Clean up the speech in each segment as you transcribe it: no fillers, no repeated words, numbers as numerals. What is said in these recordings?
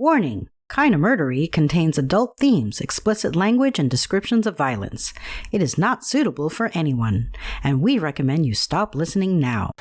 Warning! Kinda Murdery contains adult themes, explicit language, and descriptions of violence. It is not suitable for anyone, and we recommend you stop listening now.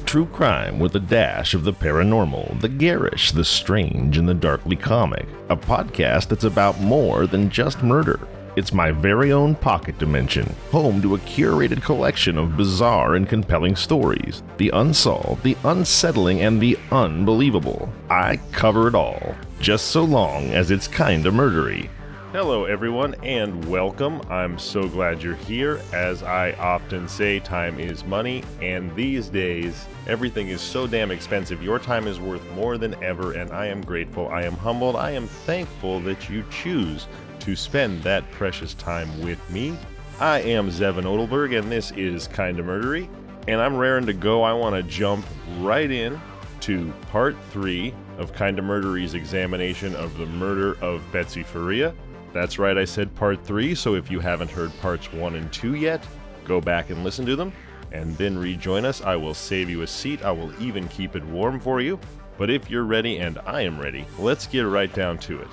True crime with a dash of the paranormal, the garish, the strange, and the darkly comic. A podcast that's about more than just murder. It's my very own pocket dimension, home to a curated collection of bizarre and compelling stories. The unsolved, the unsettling, and the unbelievable. I cover it all, just so long as it's kinda murdery. Hello everyone and welcome. I'm so glad you're here. As I often say, time is money, and these days everything is so damn expensive. Your time is worth more than ever, and I am grateful, I am humbled, I am thankful that you choose to spend that precious time with me. I am Zevon Odelberg, and this is Kinda Murdery, and I'm raring to go. I want to jump right in to part 3 of Kinda Murdery's examination of the murder of Betsy Faria. That's right, I said part 3, so if you haven't heard parts 1 and 2 yet, go back and listen to them, and then rejoin us. I will save you a seat, I will even keep it warm for you. But if you're ready and I am ready, let's get right down to it.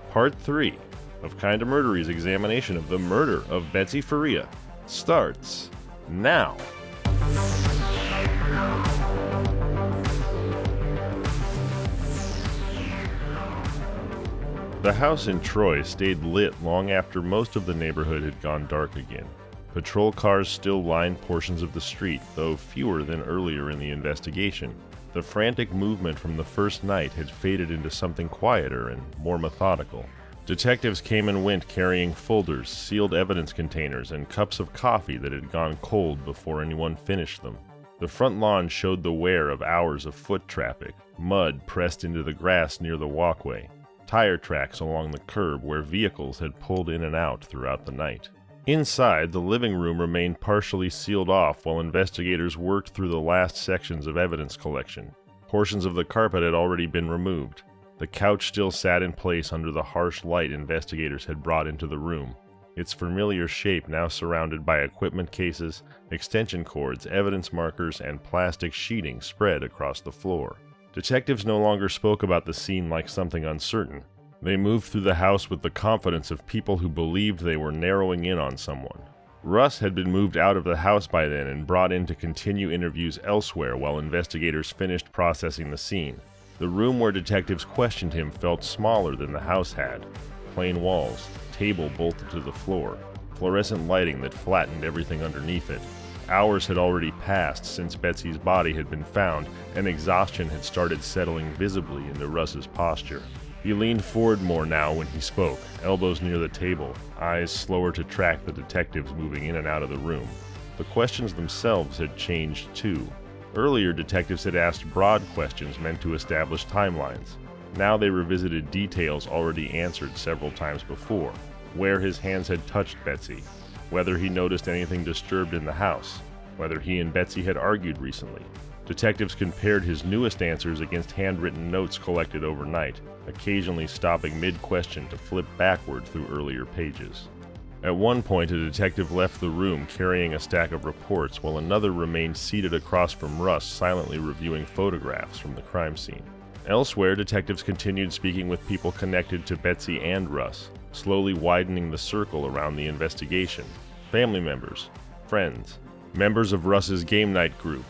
Part 3 of Kinda Murdery's examination of the murder of Betsy Faria starts now. The house in Troy stayed lit long after most of the neighborhood had gone dark again. Patrol cars still lined portions of the street, though fewer than earlier in the investigation. The frantic movement from the first night had faded into something quieter and more methodical. Detectives came and went carrying folders, sealed evidence containers, and cups of coffee that had gone cold before anyone finished them. The front lawn showed the wear of hours of foot traffic, mud pressed into the grass near the walkway, tire tracks along the curb where vehicles had pulled in and out throughout the night. Inside, the living room remained partially sealed off while investigators worked through the last sections of evidence collection. Portions of the carpet had already been removed. The couch still sat in place under the harsh light investigators had brought into the room, its familiar shape now surrounded by equipment cases, extension cords, evidence markers, and plastic sheeting spread across the floor. Detectives no longer spoke about the scene like something uncertain. They moved through the house with the confidence of people who believed they were narrowing in on someone. Russ had been moved out of the house by then and brought in to continue interviews elsewhere while investigators finished processing the scene. The room where detectives questioned him felt smaller than the house had. Plain walls, table bolted to the floor, fluorescent lighting that flattened everything underneath it. Hours had already passed since Betsy's body had been found, and exhaustion had started settling visibly into Russ's posture. He leaned forward more now when he spoke, elbows near the table, eyes slower to track the detectives moving in and out of the room. The questions themselves had changed too. Earlier, detectives had asked broad questions meant to establish timelines. Now they revisited details already answered several times before. Where his hands had touched Betsy, whether he noticed anything disturbed in the house, whether he and Betsy had argued recently. Detectives compared his newest answers against handwritten notes collected overnight, occasionally stopping mid-question to flip backward through earlier pages. At one point, a detective left the room carrying a stack of reports, while another remained seated across from Russ, silently reviewing photographs from the crime scene. Elsewhere, detectives continued speaking with people connected to Betsy and Russ, slowly widening the circle around the investigation. Family members, friends, members of Russ's game night group.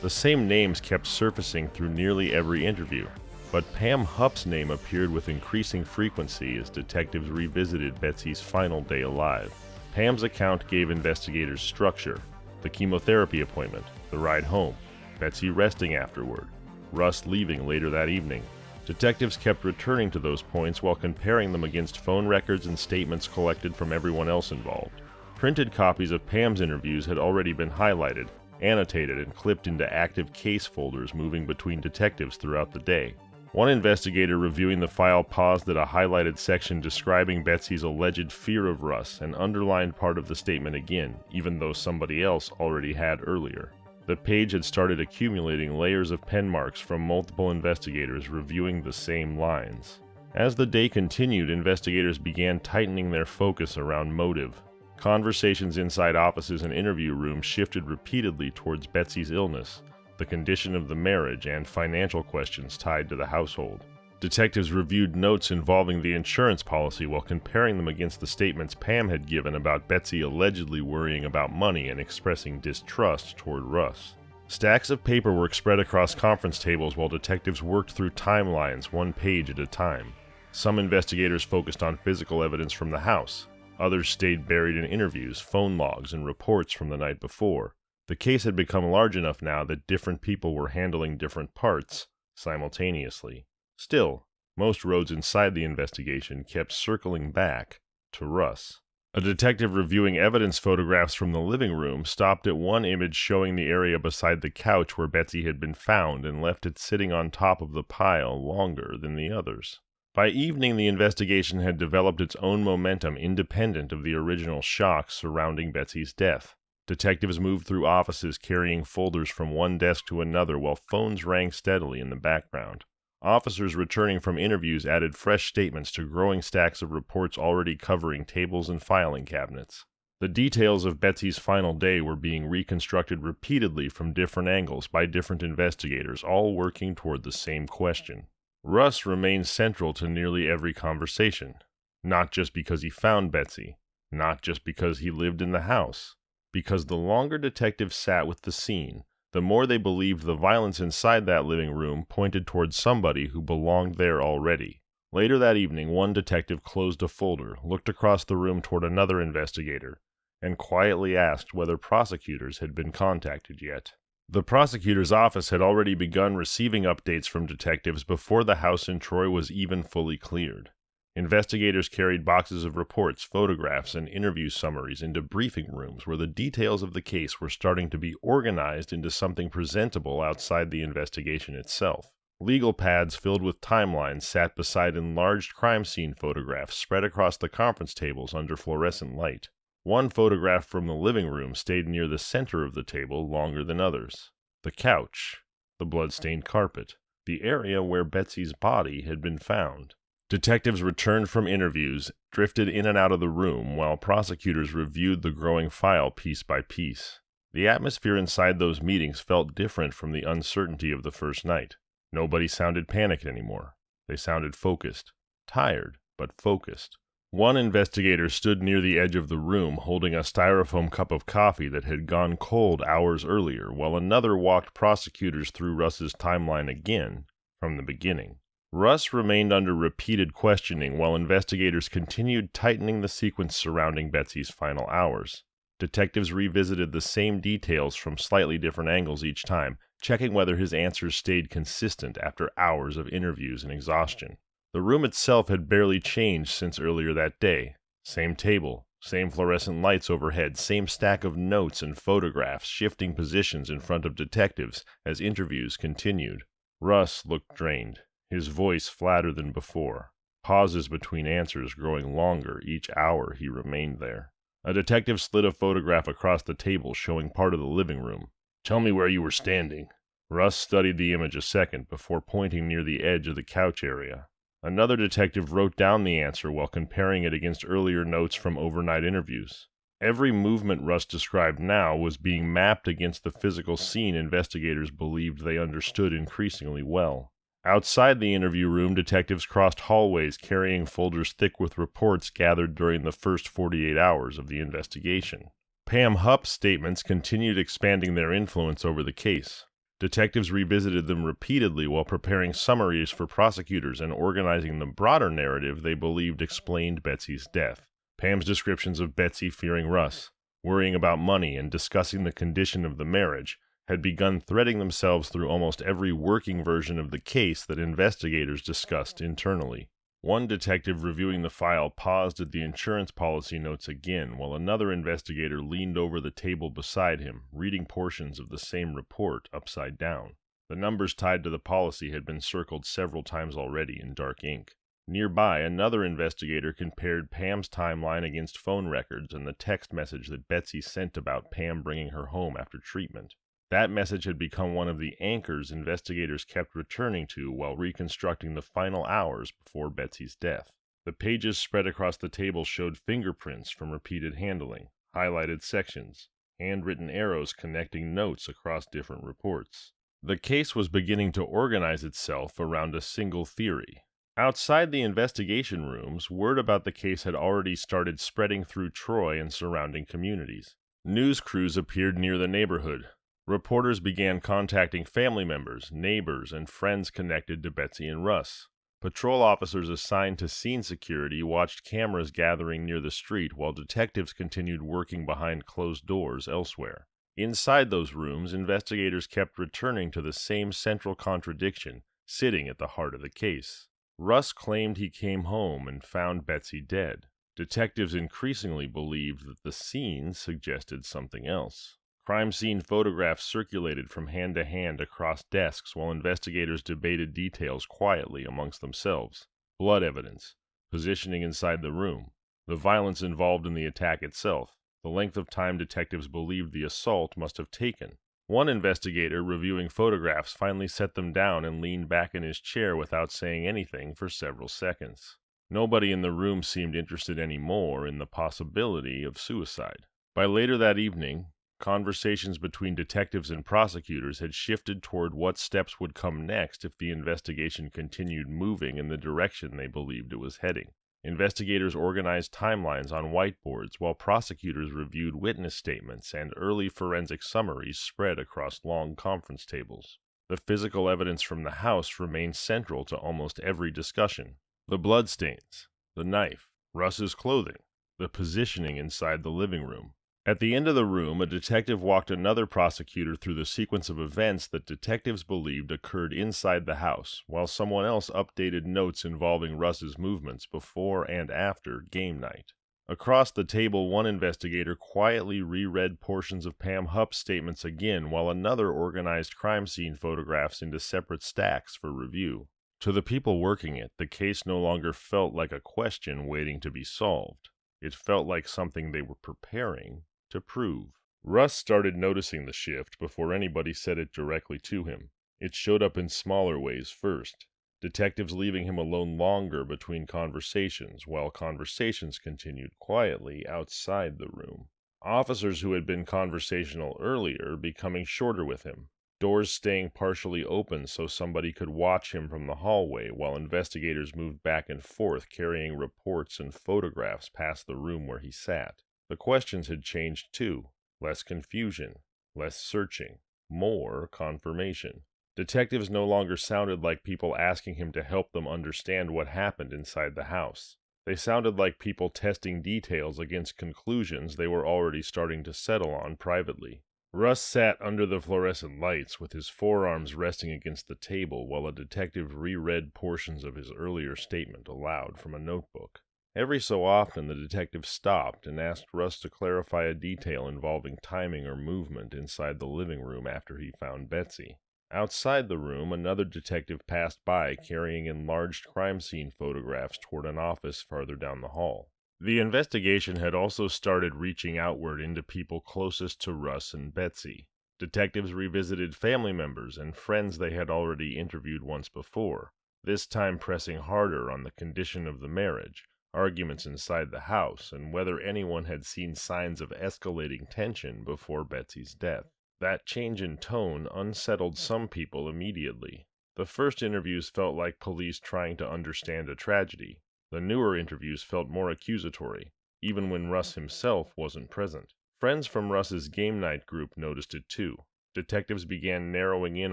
The same names kept surfacing through nearly every interview, but Pam Hupp's name appeared with increasing frequency as detectives revisited Betsy's final day alive. Pam's account gave investigators structure: the chemotherapy appointment, the ride home, Betsy resting afterward, Russ leaving later that evening. Detectives kept returning to those points while comparing them against phone records and statements collected from everyone else involved. Printed copies of Pam's interviews had already been highlighted, annotated, and clipped into active case folders moving between detectives throughout the day. One investigator reviewing the file paused at a highlighted section describing Betsy's alleged fear of Russ and underlined part of the statement again, even though somebody else already had earlier. The page had started accumulating layers of pen marks from multiple investigators reviewing the same lines. As the day continued, investigators began tightening their focus around motive. Conversations inside offices and interview rooms shifted repeatedly towards Betsy's illness, the condition of the marriage, and financial questions tied to the household. Detectives reviewed notes involving the insurance policy while comparing them against the statements Pam had given about Betsy allegedly worrying about money and expressing distrust toward Russ. Stacks of paperwork spread across conference tables while detectives worked through timelines one page at a time. Some investigators focused on physical evidence from the house. Others stayed buried in interviews, phone logs, and reports from the night before. The case had become large enough now that different people were handling different parts simultaneously. Still, most roads inside the investigation kept circling back to Russ. A detective reviewing evidence photographs from the living room stopped at one image showing the area beside the couch where Betsy had been found and left it sitting on top of the pile longer than the others. By evening, the investigation had developed its own momentum independent of the original shock surrounding Betsy's death. Detectives moved through offices carrying folders from one desk to another while phones rang steadily in the background. Officers returning from interviews added fresh statements to growing stacks of reports already covering tables and filing cabinets. The details of Betsy's final day were being reconstructed repeatedly from different angles by different investigators, all working toward the same question. Russ remained central to nearly every conversation, not just because he found Betsy, not just because he lived in the house, because the longer detectives sat with the scene, the more they believed the violence inside that living room pointed towards somebody who belonged there already. Later that evening, one detective closed a folder, looked across the room toward another investigator, and quietly asked whether prosecutors had been contacted yet. The prosecutor's office had already begun receiving updates from detectives before the house in Troy was even fully cleared. Investigators carried boxes of reports, photographs, and interview summaries into briefing rooms where the details of the case were starting to be organized into something presentable outside the investigation itself. Legal pads filled with timelines sat beside enlarged crime scene photographs spread across the conference tables under fluorescent light. One photograph from the living room stayed near the center of the table longer than others. The couch, the blood-stained carpet, the area where Betsy's body had been found. Detectives returned from interviews, drifted in and out of the room, while prosecutors reviewed the growing file piece by piece. The atmosphere inside those meetings felt different from the uncertainty of the first night. Nobody sounded panicked anymore. They sounded focused. Tired, but focused. One investigator stood near the edge of the room, holding a styrofoam cup of coffee that had gone cold hours earlier, while another walked prosecutors through Russ's timeline again, from the beginning. Russ remained under repeated questioning while investigators continued tightening the sequence surrounding Betsy's final hours. Detectives revisited the same details from slightly different angles each time, checking whether his answers stayed consistent after hours of interviews and exhaustion. The room itself had barely changed since earlier that day. Same table, same fluorescent lights overhead, same stack of notes and photographs shifting positions in front of detectives as interviews continued. Russ looked drained. His voice flatter than before, pauses between answers growing longer each hour he remained there. A detective slid a photograph across the table showing part of the living room. "Tell me where you were standing." Russ studied the image a second before pointing near the edge of the couch area. Another detective wrote down the answer while comparing it against earlier notes from overnight interviews. Every movement Russ described now was being mapped against the physical scene investigators believed they understood increasingly well. Outside the interview room, detectives crossed hallways carrying folders thick with reports gathered during the first 48 hours of the investigation. Pam Hupp's statements continued expanding their influence over the case. Detectives revisited them repeatedly while preparing summaries for prosecutors and organizing the broader narrative they believed explained Betsy's death. Pam's descriptions of Betsy fearing Russ, worrying about money, and discussing the condition of the marriage had begun threading themselves through almost every working version of the case that investigators discussed internally. One detective reviewing the file paused at the insurance policy notes again, while another investigator leaned over the table beside him, reading portions of the same report upside down. The numbers tied to the policy had been circled several times already in dark ink. Nearby, another investigator compared Pam's timeline against phone records and the text message that Betsy sent about Pam bringing her home after treatment. That message had become one of the anchors investigators kept returning to while reconstructing the final hours before Betsy's death. The pages spread across the table showed fingerprints from repeated handling, highlighted sections, handwritten arrows connecting notes across different reports. The case was beginning to organize itself around a single theory. Outside the investigation rooms, word about the case had already started spreading through Troy and surrounding communities. News crews appeared near the neighborhood. Reporters began contacting family members, neighbors, and friends connected to Betsy and Russ. Patrol officers assigned to scene security watched cameras gathering near the street while detectives continued working behind closed doors elsewhere. Inside those rooms, investigators kept returning to the same central contradiction, sitting at the heart of the case. Russ claimed he came home and found Betsy dead. Detectives increasingly believed that the scene suggested something else. Crime scene photographs circulated from hand to hand across desks while investigators debated details quietly amongst themselves. Blood evidence, positioning inside the room, the violence involved in the attack itself, the length of time detectives believed the assault must have taken. One investigator reviewing photographs finally set them down and leaned back in his chair without saying anything for several seconds. Nobody in the room seemed interested anymore in the possibility of suicide. By later that evening, conversations between detectives and prosecutors had shifted toward what steps would come next if the investigation continued moving in the direction they believed it was heading. Investigators organized timelines on whiteboards while prosecutors reviewed witness statements and early forensic summaries spread across long conference tables. The physical evidence from the house remained central to almost every discussion. The bloodstains, the knife, Russ's clothing, the positioning inside the living room. At the end of the room, a detective walked another prosecutor through the sequence of events that detectives believed occurred inside the house, while someone else updated notes involving Russ's movements before and after game night. Across the table, one investigator quietly reread portions of Pam Hupp's statements again, while another organized crime scene photographs into separate stacks for review. To the people working it, the case no longer felt like a question waiting to be solved. It felt like something they were preparing to prove. Russ started noticing the shift before anybody said it directly to him. It showed up in smaller ways first. Detectives leaving him alone longer between conversations, while conversations continued quietly outside the room. Officers who had been conversational earlier becoming shorter with him. Doors staying partially open so somebody could watch him from the hallway while investigators moved back and forth carrying reports and photographs past the room where he sat. The questions had changed too. Less confusion, less searching, more confirmation. Detectives no longer sounded like people asking him to help them understand what happened inside the house. They sounded like people testing details against conclusions they were already starting to settle on privately. Russ sat under the fluorescent lights with his forearms resting against the table while a detective reread portions of his earlier statement aloud from a notebook. Every so often the detective stopped and asked Russ to clarify a detail involving timing or movement inside the living room after he found Betsy. Outside the room, another detective passed by carrying enlarged crime scene photographs toward an office farther down the hall. The investigation had also started reaching outward into people closest to Russ and Betsy. Detectives revisited family members and friends they had already interviewed once before, this time pressing harder on the condition of the marriage, arguments inside the house, and whether anyone had seen signs of escalating tension before Betsy's death. That change in tone unsettled some people immediately. The first interviews felt like police trying to understand a tragedy. The newer interviews felt more accusatory, even when Russ himself wasn't present. Friends from Russ's game night group noticed it too. Detectives began narrowing in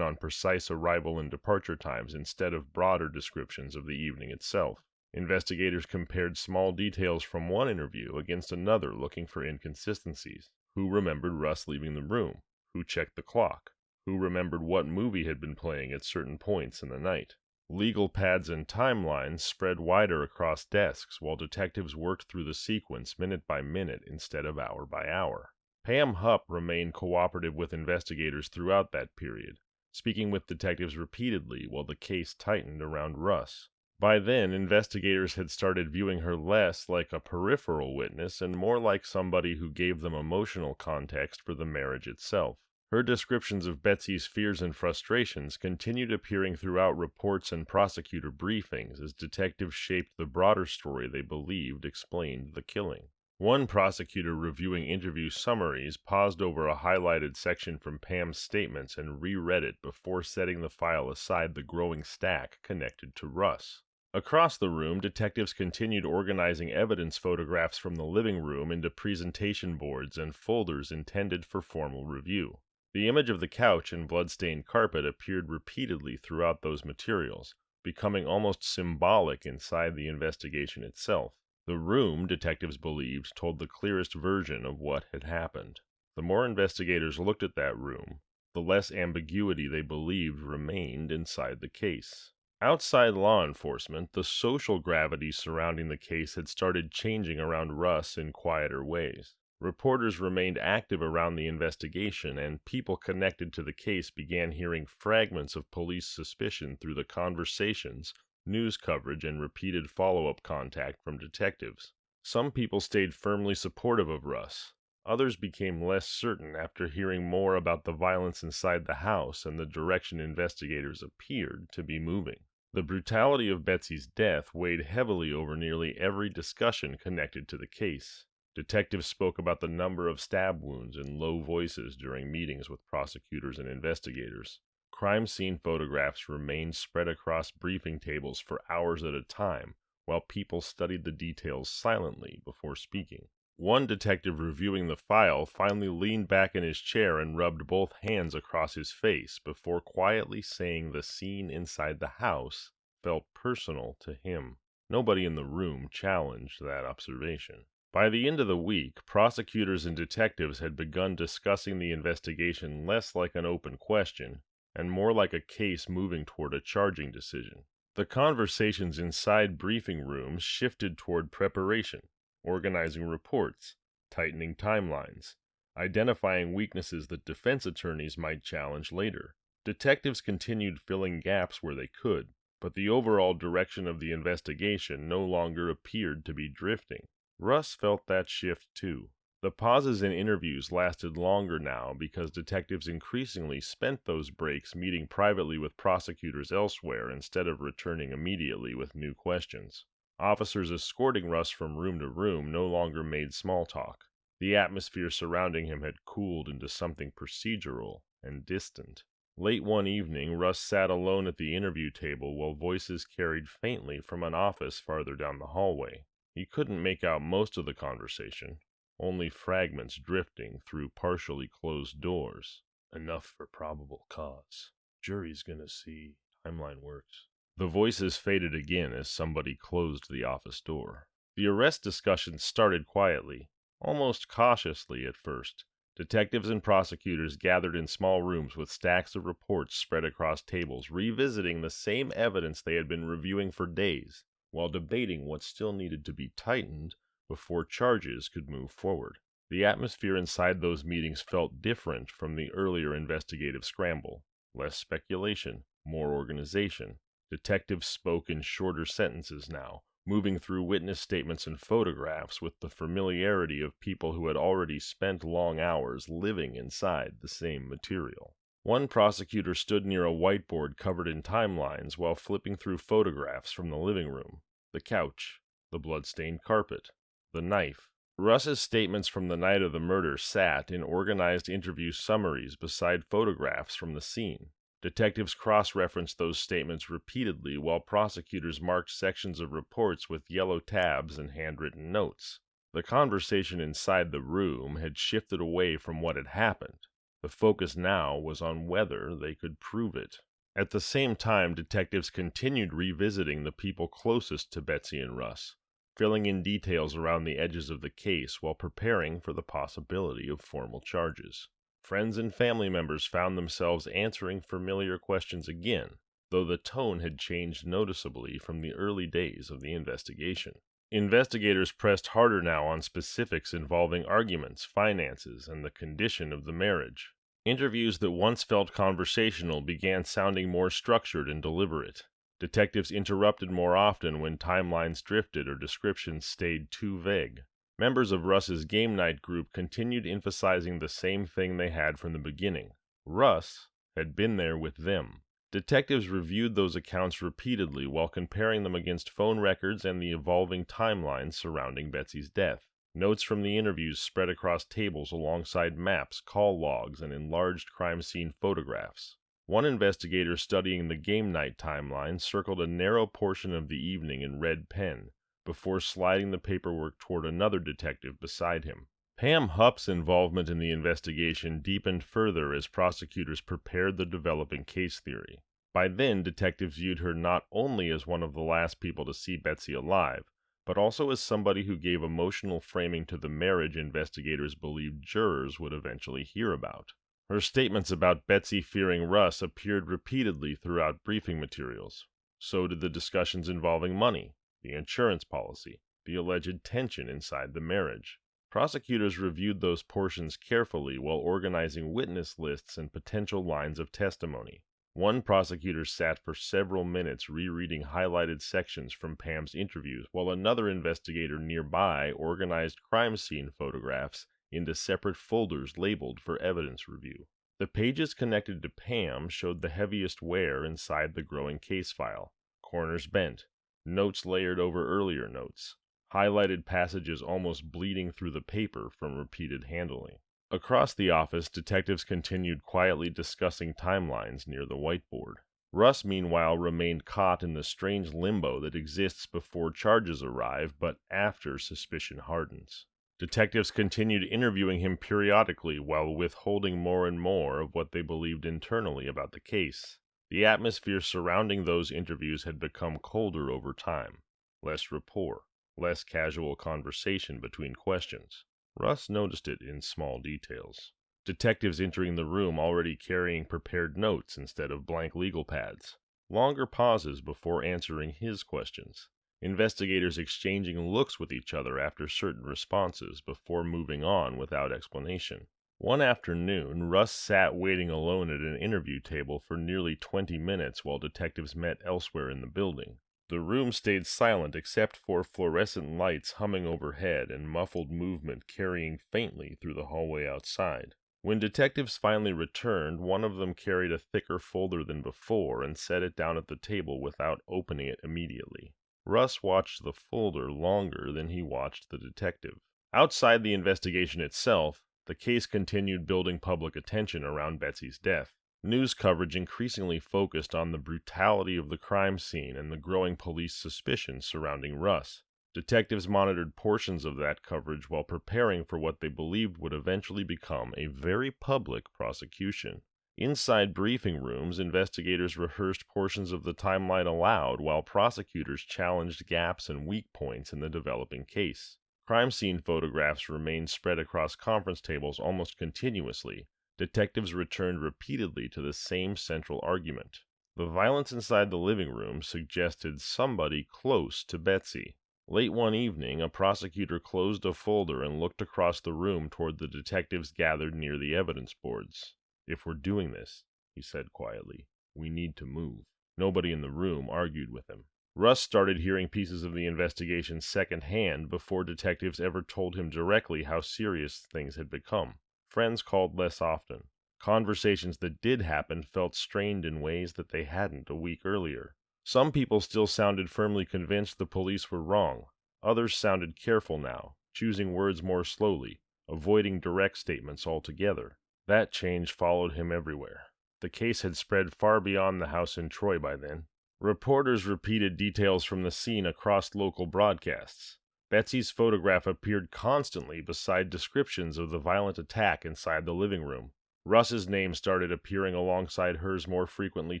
on precise arrival and departure times instead of broader descriptions of the evening itself. Investigators compared small details from one interview against another looking for inconsistencies. Who remembered Russ leaving the room? Who checked the clock? Who remembered what movie had been playing at certain points in the night? Legal pads and timelines spread wider across desks while detectives worked through the sequence minute by minute instead of hour by hour. Pam Hupp remained cooperative with investigators throughout that period, speaking with detectives repeatedly while the case tightened around Russ. By then, investigators had started viewing her less like a peripheral witness and more like somebody who gave them emotional context for the marriage itself. Her descriptions of Betsy's fears and frustrations continued appearing throughout reports and prosecutor briefings as detectives shaped the broader story they believed explained the killing. One prosecutor reviewing interview summaries paused over a highlighted section from Pam's statements and reread it before setting the file aside the growing stack connected to Russ. Across the room, detectives continued organizing evidence photographs from the living room into presentation boards and folders intended for formal review. The image of the couch and blood-stained carpet appeared repeatedly throughout those materials, becoming almost symbolic inside the investigation itself. The room, detectives believed, told the clearest version of what had happened. The more investigators looked at that room, the less ambiguity they believed remained inside the case. Outside law enforcement, the social gravity surrounding the case had started changing around Russ in quieter ways. Reporters remained active around the investigation, and people connected to the case began hearing fragments of police suspicion through the conversations, news coverage, and repeated follow-up contact from detectives. Some people stayed firmly supportive of Russ. Others became less certain after hearing more about the violence inside the house and the direction investigators appeared to be moving. The brutality of Betsy's death weighed heavily over nearly every discussion connected to the case. Detectives spoke about the number of stab wounds in low voices during meetings with prosecutors and investigators. Crime scene photographs remained spread across briefing tables for hours at a time, while people studied the details silently before speaking. One detective reviewing the file finally leaned back in his chair and rubbed both hands across his face before quietly saying the scene inside the house felt personal to him. Nobody in the room challenged that observation. By the end of the week, prosecutors and detectives had begun discussing the investigation less like an open question and more like a case moving toward a charging decision. The conversations inside briefing rooms shifted toward preparation, organizing reports, tightening timelines, identifying weaknesses that defense attorneys might challenge later. Detectives continued filling gaps where they could, but the overall direction of the investigation no longer appeared to be drifting. Russ felt that shift too. The pauses in interviews lasted longer now because detectives increasingly spent those breaks meeting privately with prosecutors elsewhere instead of returning immediately with new questions. Officers escorting Russ from room to room no longer made small talk. The atmosphere surrounding him had cooled into something procedural and distant. Late one evening, Russ sat alone at the interview table while voices carried faintly from an office farther down the hallway. He couldn't make out most of the conversation, only fragments drifting through partially closed doors. Enough for probable cause. Jury's gonna see. Timeline works. The voices faded again as somebody closed the office door. The arrest discussion started quietly, almost cautiously at first. Detectives and prosecutors gathered in small rooms with stacks of reports spread across tables, revisiting the same evidence they had been reviewing for days, while debating what still needed to be tightened before charges could move forward. The atmosphere inside those meetings felt different from the earlier investigative scramble. Less speculation, more organization. Detectives spoke in shorter sentences now, moving through witness statements and photographs with the familiarity of people who had already spent long hours living inside the same material. One prosecutor stood near a whiteboard covered in timelines while flipping through photographs from the living room, the couch, the blood-stained carpet, the knife. Russ's statements from the night of the murder sat in organized interview summaries beside photographs from the scene. Detectives cross-referenced those statements repeatedly while prosecutors marked sections of reports with yellow tabs and handwritten notes. The conversation inside the room had shifted away from what had happened. The focus now was on whether they could prove it. At the same time, detectives continued revisiting the people closest to Betsy and Russ, filling in details around the edges of the case while preparing for the possibility of formal charges. Friends and family members found themselves answering familiar questions again, though the tone had changed noticeably from the early days of the investigation. Investigators pressed harder now on specifics involving arguments, finances, and the condition of the marriage. Interviews that once felt conversational began sounding more structured and deliberate. Detectives interrupted more often when timelines drifted or descriptions stayed too vague. Members of Russ's game night group continued emphasizing the same thing they had from the beginning. Russ had been there with them. Detectives reviewed those accounts repeatedly while comparing them against phone records and the evolving timelines surrounding Betsy's death. Notes from the interviews spread across tables alongside maps, call logs, and enlarged crime scene photographs. One investigator studying the game night timeline circled a narrow portion of the evening in red pen before sliding the paperwork toward another detective beside him. Pam Hupp's involvement in the investigation deepened further as prosecutors prepared the developing case theory. By then, detectives viewed her not only as one of the last people to see Betsy alive, but also as somebody who gave emotional framing to the marriage investigators believed jurors would eventually hear about. Her statements about Betsy fearing Russ appeared repeatedly throughout briefing materials. So did the discussions involving money, the insurance policy, the alleged tension inside the marriage. Prosecutors reviewed those portions carefully while organizing witness lists and potential lines of testimony. One prosecutor sat for several minutes rereading highlighted sections from Pam's interviews, while another investigator nearby organized crime scene photographs into separate folders labeled for evidence review. The pages connected to Pam showed the heaviest wear inside the growing case file. Corners bent, notes layered over earlier notes, highlighted passages almost bleeding through the paper from repeated handling. Across the office, detectives continued quietly discussing timelines near the whiteboard. Russ, meanwhile, remained caught in the strange limbo that exists before charges arrive but after suspicion hardens. Detectives continued interviewing him periodically while withholding more and more of what they believed internally about the case. The atmosphere surrounding those interviews had become colder over time. Less rapport, less casual conversation between questions. Russ noticed it in small details. Detectives entering the room already carrying prepared notes instead of blank legal pads. Longer pauses before answering his questions. Investigators exchanging looks with each other after certain responses before moving on without explanation. One afternoon, Russ sat waiting alone at an interview table for nearly 20 minutes while detectives met elsewhere in the building. The room stayed silent except for fluorescent lights humming overhead and muffled movement carrying faintly through the hallway outside. When detectives finally returned, one of them carried a thicker folder than before and set it down at the table without opening it immediately. Russ watched the folder longer than he watched the detective. Outside the investigation itself, the case continued building public attention around Betsy's death. News coverage increasingly focused on the brutality of the crime scene and the growing police suspicions surrounding Russ. Detectives monitored portions of that coverage while preparing for what they believed would eventually become a very public prosecution. Inside briefing rooms, investigators rehearsed portions of the timeline aloud while prosecutors challenged gaps and weak points in the developing case. Crime scene photographs remained spread across conference tables almost continuously. Detectives returned repeatedly to the same central argument. The violence inside the living room suggested somebody close to Betsy. Late one evening, a prosecutor closed a folder and looked across the room toward the detectives gathered near the evidence boards. "If we're doing this," he said quietly, "we need to move." Nobody in the room argued with him. Russ started hearing pieces of the investigation secondhand before detectives ever told him directly how serious things had become. Friends called less often. Conversations that did happen felt strained in ways that they hadn't a week earlier. Some people still sounded firmly convinced the police were wrong. Others sounded careful now, choosing words more slowly, avoiding direct statements altogether. That change followed him everywhere. The case had spread far beyond the house in Troy by then. Reporters repeated details from the scene across local broadcasts. Betsy's photograph appeared constantly beside descriptions of the violent attack inside the living room. Russ's name started appearing alongside hers more frequently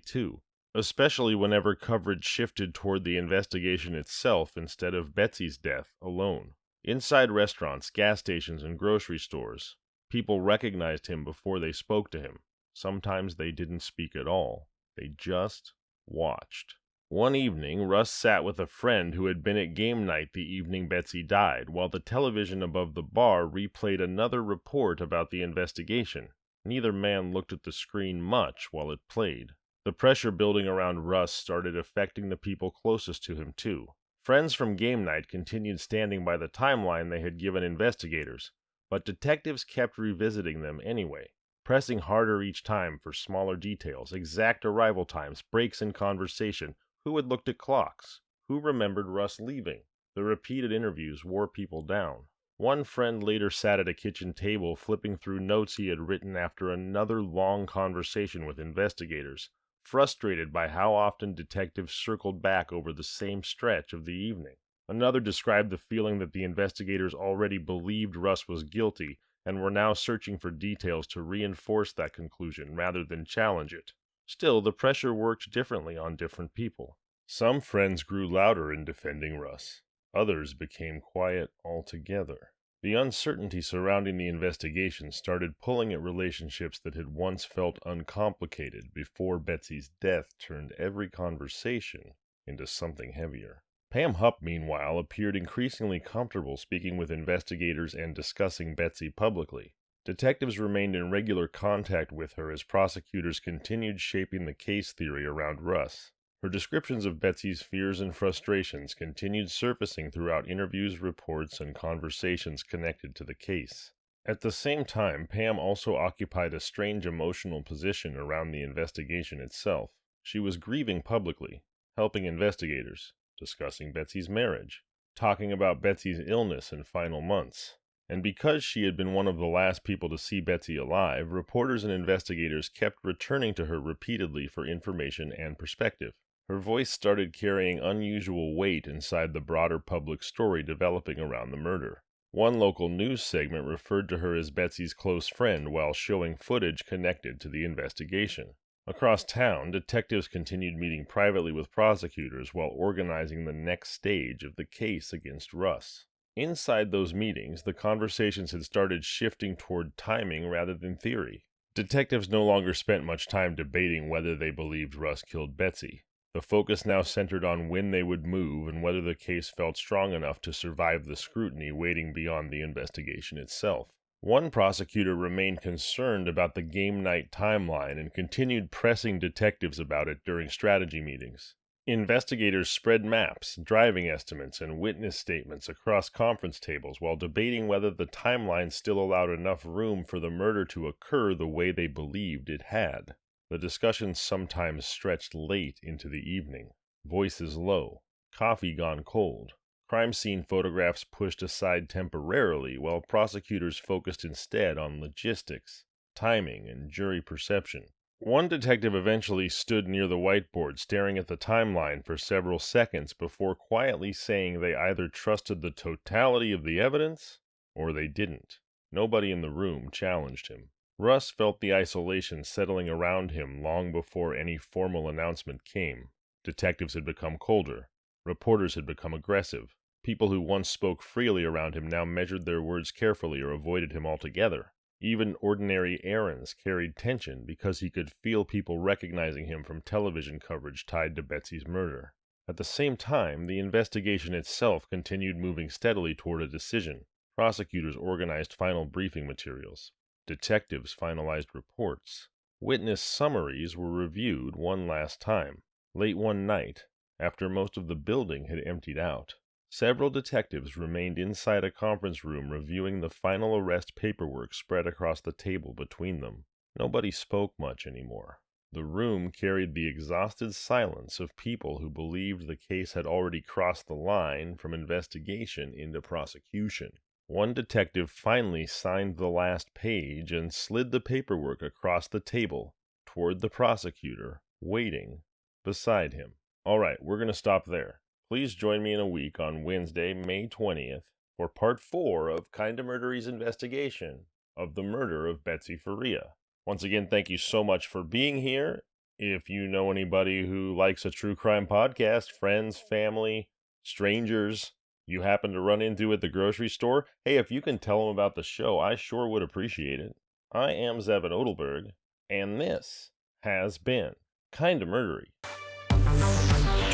too, especially whenever coverage shifted toward the investigation itself instead of Betsy's death alone. Inside restaurants, gas stations, and grocery stores, people recognized him before they spoke to him. Sometimes they didn't speak at all. They just watched. One evening, Russ sat with a friend who had been at game night the evening Betsy died, while the television above the bar replayed another report about the investigation. Neither man looked at the screen much while it played. The pressure building around Russ started affecting the people closest to him, too. Friends from game night continued standing by the timeline they had given investigators, but detectives kept revisiting them anyway. pressing harder each time for smaller details, exact arrival times, breaks in conversation, who had looked at clocks, who remembered Russ leaving. The repeated interviews wore people down. One friend later sat at a kitchen table flipping through notes he had written after another long conversation with investigators, frustrated by how often detectives circled back over the same stretch of the evening. Another described the feeling that the investigators already believed Russ was guilty and were now searching for details to reinforce that conclusion rather than challenge it. Still, the pressure worked differently on different people. Some friends grew louder in defending Russ. Others became quiet altogether. The uncertainty surrounding the investigation started pulling at relationships that had once felt uncomplicated before Betsy's death turned every conversation into something heavier. Pam Hupp, meanwhile, appeared increasingly comfortable speaking with investigators and discussing Betsy publicly. Detectives remained in regular contact with her as prosecutors continued shaping the case theory around Russ. Her descriptions of Betsy's fears and frustrations continued surfacing throughout interviews, reports, and conversations connected to the case. At the same time, Pam also occupied a strange emotional position around the investigation itself. She was grieving publicly, helping investigators, discussing Betsy's marriage, talking about Betsy's illness and final months. And because she had been one of the last people to see Betsy alive, reporters and investigators kept returning to her repeatedly for information and perspective. Her voice started carrying unusual weight inside the broader public story developing around the murder. One local news segment referred to her as Betsy's close friend while showing footage connected to the investigation. Across town, detectives continued meeting privately with prosecutors while organizing the next stage of the case against Russ. Inside those meetings, the conversations had started shifting toward timing rather than theory. Detectives no longer spent much time debating whether they believed Russ killed Betsy. The focus now centered on when they would move and whether the case felt strong enough to survive the scrutiny waiting beyond the investigation itself. One prosecutor remained concerned about the game night timeline and continued pressing detectives about it during strategy meetings. Investigators spread maps, driving estimates, and witness statements across conference tables while debating whether the timeline still allowed enough room for the murder to occur the way they believed it had. The discussions sometimes stretched late into the evening. Voices low, coffee gone cold, crime scene photographs pushed aside temporarily while prosecutors focused instead on logistics, timing, and jury perception. One detective eventually stood near the whiteboard staring at the timeline for several seconds before quietly saying they either trusted the totality of the evidence or they didn't. Nobody in the room challenged him. Russ felt the isolation settling around him long before any formal announcement came. Detectives had become colder. Reporters had become aggressive. People who once spoke freely around him now measured their words carefully or avoided him altogether. Even ordinary errands carried tension because he could feel people recognizing him from television coverage tied to Betsy's murder. At the same time, the investigation itself continued moving steadily toward a decision. Prosecutors organized final briefing materials. Detectives finalized reports. Witness summaries were reviewed one last time. Late one night, after most of the building had emptied out, several detectives remained inside a conference room reviewing the final arrest paperwork spread across the table between them. Nobody spoke much anymore. The room carried the exhausted silence of people who believed the case had already crossed the line from investigation into prosecution. One detective finally signed the last page and slid the paperwork across the table toward the prosecutor, waiting beside him. All right, we're going to stop there. Please join me in a week on Wednesday, May 20th, for Part 4 of Kinda Murdery's investigation of the murder of Betsy Faria. Once again, thank you so much for being here. If you know anybody who likes a true crime podcast, friends, family, strangers, you happen to run into at the grocery store, hey, if you can tell them about the show, I sure would appreciate it. I am Zevon Odelberg, and this has been Kinda Murdery.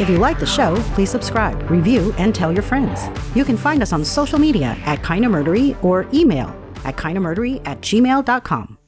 If you like the show, please subscribe, review, and tell your friends. You can find us on social media at Kinda Murdery or email at kindamurdery@gmail.com.